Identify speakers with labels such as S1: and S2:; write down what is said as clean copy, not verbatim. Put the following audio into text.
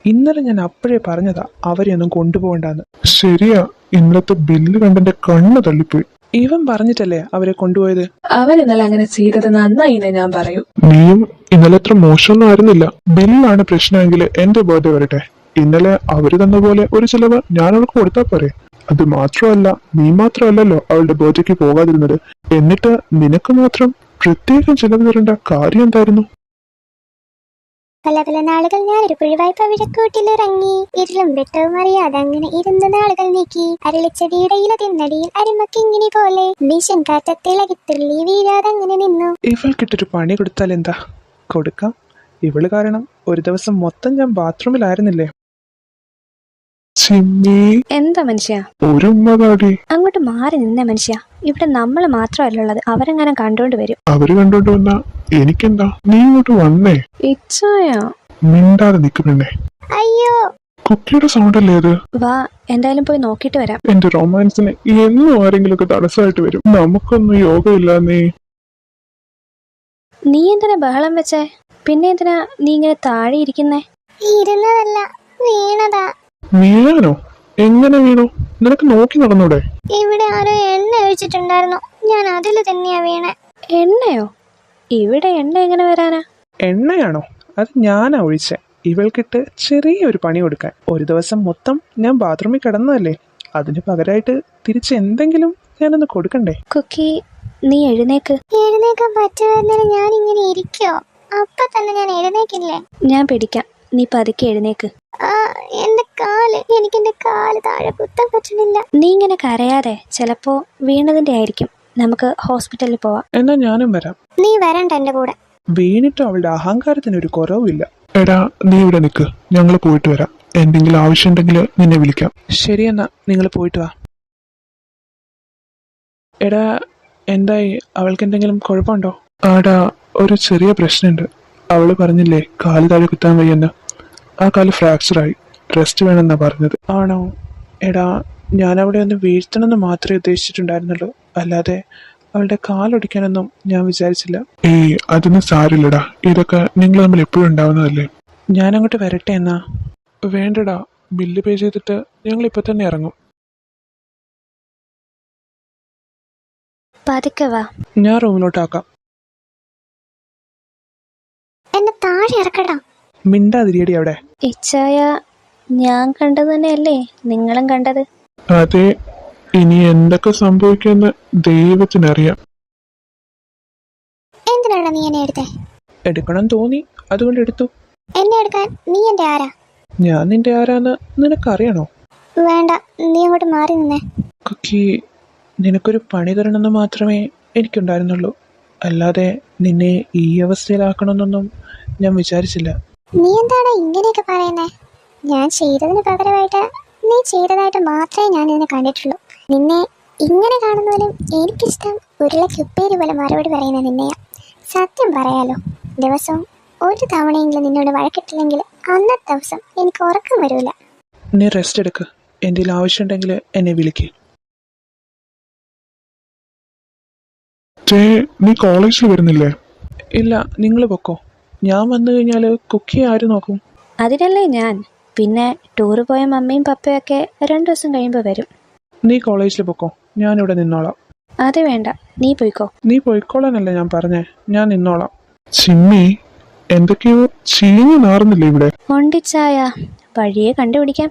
S1: ഇന്നലെ ഞാൻ അപ്പോഴേ പറഞ്ഞതാ അവരെ ഒന്നും കൊണ്ടുപോകണ്ടെന്ന്.
S2: ശരിയാ, ഇന്നലത്തെ ബില്ല് കണ്ടെന്റെ കണ്ണ് തള്ളിപ്പോയി.
S1: ഇവൻ പറഞ്ഞിട്ടല്ലേ അവരെ കൊണ്ടുപോയത്.
S3: അവൻ ഇന്നലെ അങ്ങനെ ചെയ്തത് നന്നായിന്ന് ഞാൻ പറയൂ.
S2: നീയും ഇന്നലെ അത്ര മോശമൊന്നും ആയിരുന്നില്ല. ബില്ലാണ് പ്രശ്നമെങ്കിൽ എന്റെ ബർത്ത്ഡേ വരട്ടെ. ഇന്നലെ അവര് തന്ന പോലെ ഒരു ചിലവ് ഞാൻ അവൾക്ക് കൊടുത്താ പോരെ. അത് മാത്രമല്ല, നീ മാത്രമല്ലല്ലോ അവളുടെ ബർത്ത്ഡേക്ക് പോകാതിരുന്നത്. എന്നിട്ട് നിനക്ക് മാത്രം പ്രത്യേകം ചിലവ് തരേണ്ട കാര്യം എന്തായിരുന്നു?
S4: പല പല നാളുകൾ ഞാനൊരു പുഴുവായ്പ വിഴക്കൂട്ടിലിറങ്ങി. ഇരുളും വെട്ടവും അറിയാതെ അങ്ങനെ ഇരുന്ന നാളുകൾ നീക്കി. അരളിച്ചെടിയുടെ ഇല തിന്നടിയിൽ അരിമക്കിങ്ങിനി പോലെ വീശൻ കാറ്റത്തിളകിത്തുള്ളി വീഴാതെ അങ്ങനെ നിന്നു.
S1: ഇവൾക്കിട്ടൊരു പണി കൊടുത്താൽ എന്താ? കൊടുക്കാം. ഇവള് കാരണം ഒരു ദിവസം മൊത്തം ഞാൻ ബാത്റൂമിലായിരുന്നില്ലേ.
S2: ചിമ്മി,
S5: എന്താ മനുഷ്യ?
S2: ഒരു ഉമ്മതാടി.
S5: അങ്ങോട്ട് മാറി നിന്ന മനുഷ്യ. ഇവിടെ നമ്മൾ മാത്രമല്ലുള്ളത്, അവരെങ്ങനെ കണ്ടോണ്ട് വരും.
S2: അവര് കണ്ടോണ്ട് വന്നാ എനിക്കെന്താ? നീ ഇങ്ങോട്ട് വന്നേ.
S5: ഇച്ഛായ
S2: മിണ്ടാതെ നിൽക്കുന്നുണ്ടേ.
S4: അയ്യോ,
S2: കുക്കിയുടെ സൗണ്ട് അല്ലേ അത്?
S5: വാ, എന്തായാലും പോയി നോക്കിട്ട് വരാം.
S2: എന്റെ റൊമാൻസിന് എന്നും ആരെങ്കിലും ഒക്കെ തടസ്സമായിട്ട് വരും. നമുക്കൊന്നും യോഗമില്ലാന്നേ.
S5: നീ എന്തിനാ ബഹളം വെച്ചേ? പിന്നെ എന്തിനാ നീ ഇങ്ങനെ താഴെ ഇരിക്കുന്നേ?
S4: ഇരുന്നതല്ല, വീണതാ.
S2: വീഴാനോ? എങ്ങനെ വീണു? നിനക്ക് നോക്കി നടന്നൂടെ?
S4: ഇവിടെ ആരോ എണ്ണ ഒഴിച്ചിട്ടുണ്ടായിരുന്നു, ഞാൻ അതിൽ തന്നെയാ വീണേ.
S5: എണ്ണയോ? ഇവിടെ എണ്ണ എങ്ങനെ വരാനാ?
S1: എണ്ണയാണോ? അത് ഞാനാ ഒഴിച്ചേ. ഇവൾക്കിട്ട് ചെറിയൊരു പണി കൊടുക്കാൻ. ഒരു ദിവസം മൊത്തം ഞാൻ ബാത്റൂമിൽ കിടന്നതല്ലേ, അതിന് പകരമായിട്ട് തിരിച്ച് എന്തെങ്കിലും ഞാനൊന്ന് കൊടുക്കണ്ടേ.
S5: കുക്കി, നീ എഴുന്നേക്ക്.
S4: എഴുന്നേക്കാൻ പറ്റുമായിരുന്നില്ല, ഞാൻ ഇങ്ങനെ ഇരിക്കോ? അപ്പൊ തന്നെ ഞാൻ എഴുന്നേക്കില്ലേ?
S5: ഞാൻ പിടിക്കാം, നീ പതുക്കെ എഴുന്നേക്ക്.
S4: എന്റെ കാല്, എനിക്കെന്റെ കാല് താഴെ കുത്താൻ പറ്റണില്ല.
S5: നീ ഇങ്ങനെ കരയാതെ, ചിലപ്പോ വീണതിന്റെ ആയിരിക്കും. നമുക്ക് ഹോസ്പിറ്റലിൽ പോവാം.
S1: എന്നാ ഞാനും വരാം.
S4: നീ വരണ്ട എന്റെ കൂടെ.
S1: വീണിട്ടും അവളുടെ അഹങ്കാരത്തിനൊരു കുറവുമില്ല.
S2: എടാ, നീ ഇവിടെ നിൽക്ക്, ഞങ്ങൾ പോയിട്ട് വരാം. എന്തെങ്കിലും ആവശ്യമുണ്ടെങ്കിൽ നിന്നെ വിളിക്കാം.
S1: ശരിയെന്നാ, നിങ്ങൾ പോയിട്ട് വാ. എടാ, എന്തായി? അവൾക്ക് എന്തെങ്കിലും കുഴപ്പമുണ്ടോ?
S2: ആടാ, ഒരു ചെറിയ പ്രശ്നമുണ്ട്. അവള് പറഞ്ഞില്ലേ കാല് താഴെ കുത്താൻ വയ്യെന്ന്. ആ കാല് ഫ്രാക്ചറായി, റെസ്റ്റ് വേണമെന്നാ പറഞ്ഞത്.
S1: ആണോ? എടാ, ഞാൻ അവിടെ ഒന്ന് വീഴ്ത്തണമെന്ന് മാത്രമേ ഉദ്ദേശിച്ചിട്ടുണ്ടായിരുന്നുള്ളൂ, അല്ലാതെ അവളുടെ കാലൊടിക്കാനൊന്നും ഞാൻ വിചാരിച്ചില്ല.
S2: ഏയ്, അതൊന്നും സാരില്ലടാ. ഇതൊക്കെ നിങ്ങൾ തമ്മിൽ എപ്പോഴും ഉണ്ടാവുന്നതല്ലേ.
S1: ഞാൻ അങ്ങോട്ട് വരട്ടെ എന്നാ?
S2: വേണ്ടടാ, ബില്ല് പേ ചെയ്തിട്ട് ഞങ്ങൾ ഇപ്പൊ തന്നെ ഇറങ്ങും.
S5: പതുക്കെ വാ.
S1: ഞാൻ റൂമിലോട്ടാക്കാം.
S4: എന്നെ താഴെ ഇറക്കടാ.
S1: മിണ്ടാതിരിയടി അവിടെ.
S5: ഇച്ഛായ, ഞാൻ കണ്ടത് തന്നെയല്ലേ നിങ്ങളും കണ്ടത്?
S2: അതെ, ഇനി എന്തൊക്കെ സംഭവിക്കുമെന്ന് ദൈവത്തിനറിയാം.
S4: എന്തിനാണ് നീ എന്നെ എടുത്തേ?
S1: എടുക്കണം തോന്നി, അതുകൊണ്ട് എടുത്തു.
S4: എന്നെ എടുക്കാൻ നീ എന്റെ ആരാ?
S1: ഞാൻ നിന്റെ ആരാന്ന് നിനക്കറിയണോ?
S4: വേണ്ട, നീ അങ്ങോട്ട് മാറി നിന്നേ.
S1: കുക്കി, നിനക്കൊരു പണി തരണമെന്ന് മാത്രമേ എനിക്കുണ്ടായിരുന്നുള്ളൂ, അല്ലാതെ നിന്നെ ഈ അവസ്ഥയിലാക്കണമെന്നൊന്നും ഞാൻ വിചാരിച്ചില്ല.
S4: നീ എന്താണ് ഇങ്ങനെയൊക്കെ പറയുന്നേ? ഞാൻ ചെയ്തതിന് പകരമായിട്ട് നീ ചെയ്തതായിട്ട് മാത്രമേ ഞാൻ നിന്നെ കണ്ടിട്ടുള്ളൂ. നിന്നെ ഇങ്ങനെ കാണുന്നതിലും എനിക്കിഷ്ടം ഉരുളക്കുപ്പേരി പോലെ മറുപടി പറയുന്ന നിന്നെയാ. സത്യം പറയാലോ, ദിവസവും ഒരു തവണയെങ്കിലും നിന്നോട് വഴക്കിട്ടില്ലെങ്കിൽ അന്നത്തെ ദിവസം എനിക്ക് ഉറക്കം വരില്ല.
S1: നീ റെസ്റ്റ് എടുക്ക്. എന്തെങ്കിലും ആവശ്യമുണ്ടെങ്കിൽ എന്നെ വിളിക്ക്.
S2: നീ കോളേജിൽ വരുന്നില്ലേ?
S1: ഇല്ല, നിങ്ങൾ പൊക്കോ. ഞാൻ വന്നു കഴിഞ്ഞാൽ കുക്കി ആര് നോക്കും?
S5: അതിനല്ലേ ഞാൻ. പിന്നെ ടൂറ് പോയ മമ്മിയും പപ്പയും ഒക്കെ 2 ദിവസം കഴിയുമ്പോൾ വരും.
S1: നീ കോളേജിൽ പൊക്കോ, ഞാനിവിടെ നിന്നോളാം.
S5: അത് വേണ്ട, നീ പോയിക്കോ.
S1: നീ പോയിക്കോളാനല്ലേ ഞാൻ പറഞ്ഞേ, ഞാൻ നിന്നോളാം.
S2: ചിമ്മി, എന്തൊക്കെയോ ചീഞ്ഞു നാറുന്നില്ലേ ഇവിടെ?
S5: കൊണ്ടിച്ചായ, വഴിയെ കണ്ടുപിടിക്കാം.